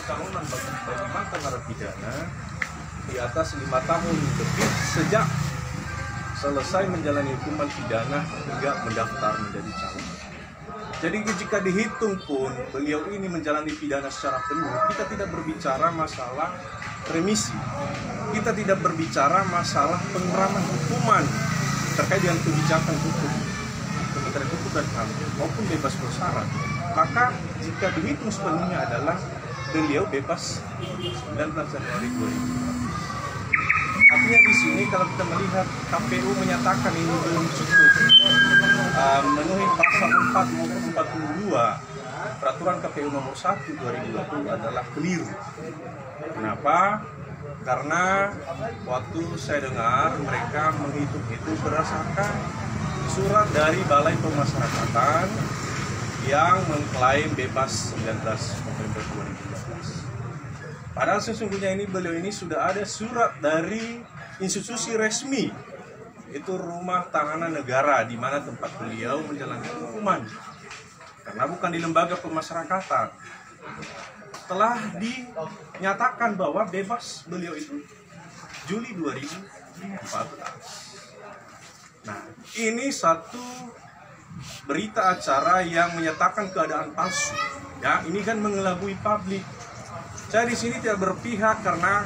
pencalonan bagi mantan narapidana di atas 5 tahun lebih sejak selesai menjalani hukuman pidana hingga mendaftar menjadi calon. Jadi jika dihitung pun beliau ini menjalani pidana secara penuh, kita tidak berbicara masalah remisi, kita tidak berbicara masalah pengurangan hukuman terkait dengan kebijakan hukum Kementerian Hukum dan HAM maupun bebas bersyarat. Maka jika dihitung sepenuhnya adalah beliau bebas 19 Januari 2015. Artinya di sini kalau kita melihat KPU menyatakan ini belum cukup memenuhi pasal 4 maupun 42 Peraturan KPU nomor 1 2020 adalah keliru. Kenapa? Karena waktu saya dengar mereka menghitung itu berdasarkan surat dari Balai Pemasyarakatan yang mengklaim bebas 19 November 2015. Padahal sesungguhnya beliau ini sudah ada surat dari institusi resmi, itu Rumah Tahanan Negara, di mana tempat beliau menjalani hukuman. Karena bukan di lembaga pemasyarakatan. Telah dinyatakan bahwa bebas beliau itu Juli 2014. Nah, ini satu berita acara yang menyatakan keadaan palsu. Ya, ini kan mengelabui publik. Saya di sini tidak berpihak karena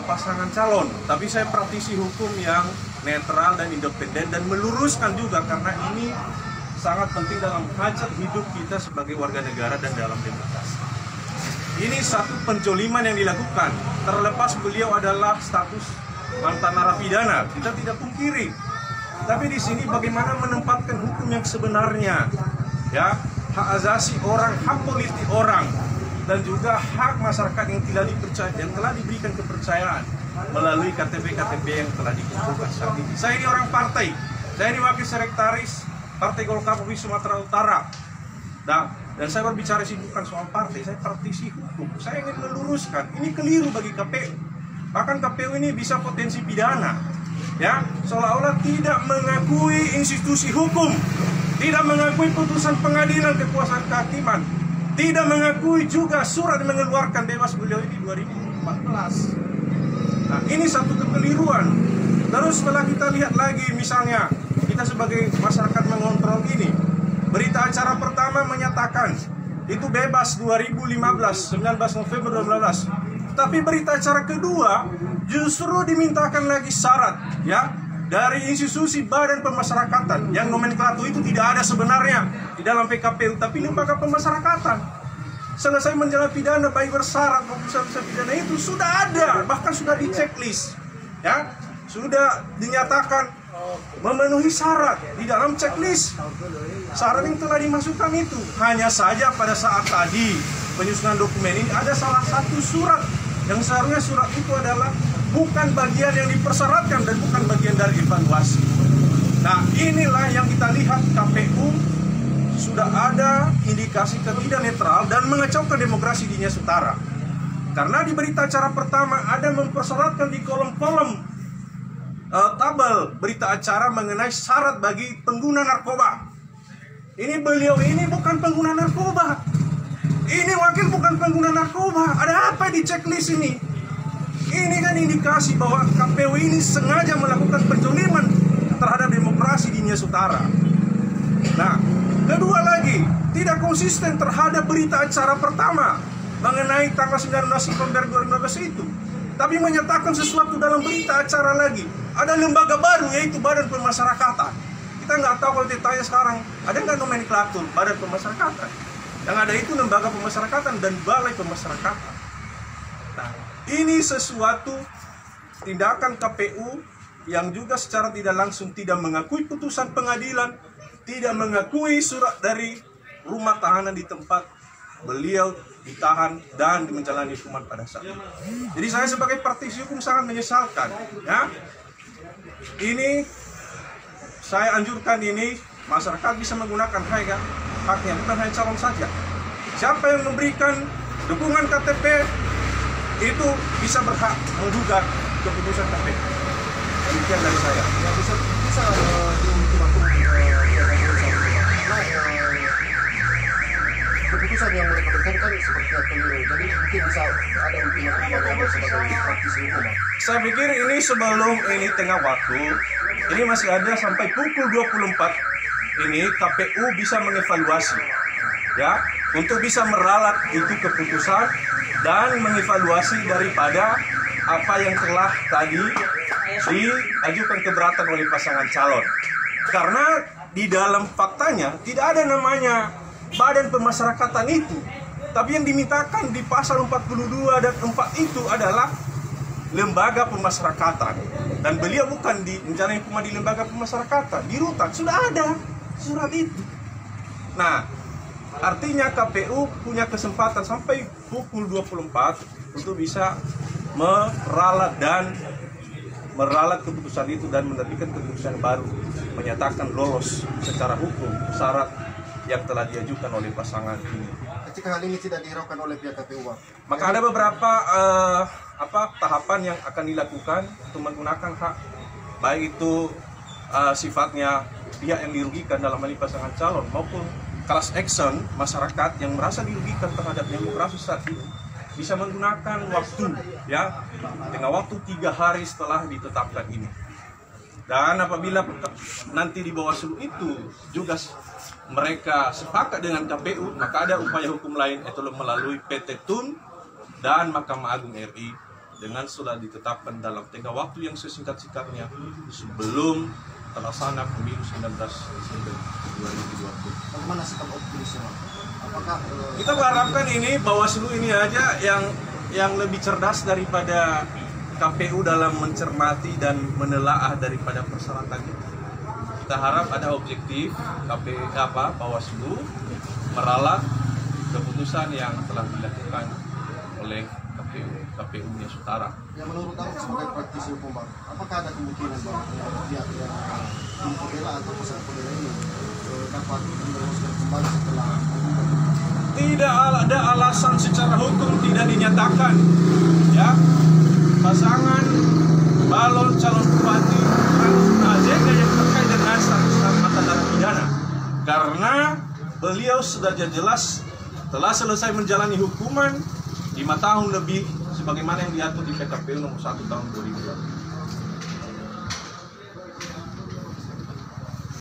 pasangan calon, tapi saya praktisi hukum yang netral dan independen dan meluruskan juga karena ini sangat penting dalam hajat hidup kita sebagai warga negara dan dalam demokrasi. Ini satu penjoliman yang dilakukan, terlepas beliau adalah status mantan narapidana, kita tidak pungkiri. Tapi di sini bagaimana menempatkan hukum yang sebenarnya, ya, hak asasi orang, hak politik orang, dan juga hak masyarakat yang telah diberikan kepercayaan melalui KTP-KTP yang telah dikumpulkan saat ini. Saya ini orang partai, saya ini wakil sekretaris Partai Golkar Provinsi Sumatera Utara. Dan saya berbicara sih bukan soal partai, saya praktisi hukum. Saya ingin meluruskan, ini keliru bagi KPU. Bahkan KPU ini bisa potensi pidana, ya, seolah-olah tidak mengakui institusi hukum, tidak mengakui putusan pengadilan kekuasaan kehakiman, tidak mengakui juga surat yang mengeluarkan bebas beliau ini 2014. Nah, ini satu kekeliruan. Terus setelah kita lihat lagi, misalnya kita sebagai masyarakat mengontrol ini, berita acara pertama menyatakan itu bebas 2015, 19 November 2015. Tapi berita acara kedua justru dimintakan lagi syarat, ya, dari institusi badan pemasyarakatan yang nomenklatur itu tidak ada sebenarnya di dalam PKPU, tapi lembaga pemasyarakatan. Selesai menjalani pidana baik bersyarat maupun selesai pidana itu sudah ada, bahkan sudah di checklist, ya, sudah dinyatakan memenuhi syarat di dalam checklist syarat yang telah dimasukkan itu. Hanya saja pada saat tadi penyusunan dokumen ini ada salah satu surat yang seharusnya surat itu adalah bukan bagian yang dipersyaratkan dan bukan bagian dari evaluasi. Nah, inilah yang kita lihat KPU sudah ada indikasi ketidak netral dan mengacaukan demokrasi di Nias Utara. Karena di berita acara pertama ada mempersyaratkan di kolom-kolom tabel berita acara mengenai syarat bagi pengguna narkoba. Ini beliau ini bukan pengguna narkoba. Ini wakil bukan pengguna narkoba. Ada apa di checklist ini? Ini kan indikasi bahwa KPU ini sengaja melakukan penjoliman terhadap demokrasi di Nias Utara. Nah, kedua lagi, tidak konsisten terhadap berita acara pertama mengenai tanggal 19 November 2015 itu. Tapi menyatakan sesuatu dalam berita acara lagi. Ada lembaga baru yaitu Badan Pemasyarakatan. Kita nggak tahu kalau ditanya sekarang, ada nggak nomenklatur Badan Pemasyarakatan? Yang ada itu Lembaga Pemasyarakatan dan Balai Pemasyarakatan. Nah, ini sesuatu tindakan KPU yang juga secara tidak langsung tidak mengakui putusan pengadilan, tidak mengakui surat dari rumah tahanan di tempat beliau ditahan dan menjalani hukuman pada saat itu. Jadi saya sebagai praktisi hukum sangat menyesalkan, ya. Ini saya anjurkan ini masyarakat bisa menggunakan haknya, bukan hanya calon saja. Siapa yang memberikan dukungan KTP itu bisa berhak menggugat keputusan KPU. Demikian dari saya. Ya, bisa dihukum keputusan yang mereka berikan kan sepertinya keliru. Jadi mungkin bisa ada ultimatum sebagai praktisi hukum. Saya pikir ini sebelum ini tengah waktu, ini masih ada sampai pukul 24 ini KPU bisa mengevaluasi, ya, untuk bisa meralat itu keputusan dan mengevaluasi daripada apa yang telah tadi diajukan keberatan oleh pasangan calon. Karena di dalam faktanya tidak ada namanya badan pemasyarakatan itu. Tapi yang dimintakan di pasal 42 dan 4 itu adalah lembaga pemasyarakatan. Dan beliau bukan menjalani hukuman di lembaga pemasyarakatan, di rutan sudah ada surat itu. Nah, artinya KPU punya kesempatan sampai pukul 24 untuk bisa meralat keputusan itu dan menerbitkan keputusan baru, menyatakan lolos secara hukum syarat yang telah diajukan oleh pasangan ini. Ketika hal ini tidak dihiraukan oleh pihak KPU, maka ada beberapa tahapan yang akan dilakukan untuk menggunakan hak, baik itu sifatnya pihak yang dirugikan dalam hal ini pasangan calon maupun class action masyarakat yang merasa dirugikan terhadap demokrasi saat ini, bisa menggunakan waktu, ya, dengan waktu 3 hari setelah ditetapkan ini. Dan apabila nanti di Bawaslu itu juga mereka sepakat dengan KPU, maka ada upaya hukum lain, yaitu melalui PT TUN dan Mahkamah Agung RI dengan sudah ditetapkan dalam tengah waktu yang sesingkat-singkatnya sebelum terlaksana pemilu 19 Desember 2020. Bagaimana sikap optimisnya? Apakah kita berharapkan ini Bawaslu ini aja yang lebih cerdas daripada KPU dalam mencermati dan menelaah daripada persyaratan itu. Kita harap ada objektif Bawaslu meralat keputusan yang telah dilakukan oleh KPU-nya Sutara. Ya, menurut Anda sebagai praktisi hukum, apakah ada kemungkinan bahwa pihak yang membela atau pasangan pembela ini dapat meneruskan kembali setelah tidak ada alasan secara hukum tidak dinyatakan, ya, pasangan calon bupati AJK yang terkait dengan status mantan narapidana, karena beliau sudah jelas telah selesai menjalani hukuman 5 tahun lebih sebagaimana yang diatur di PKPU nomor 1 tahun 2000.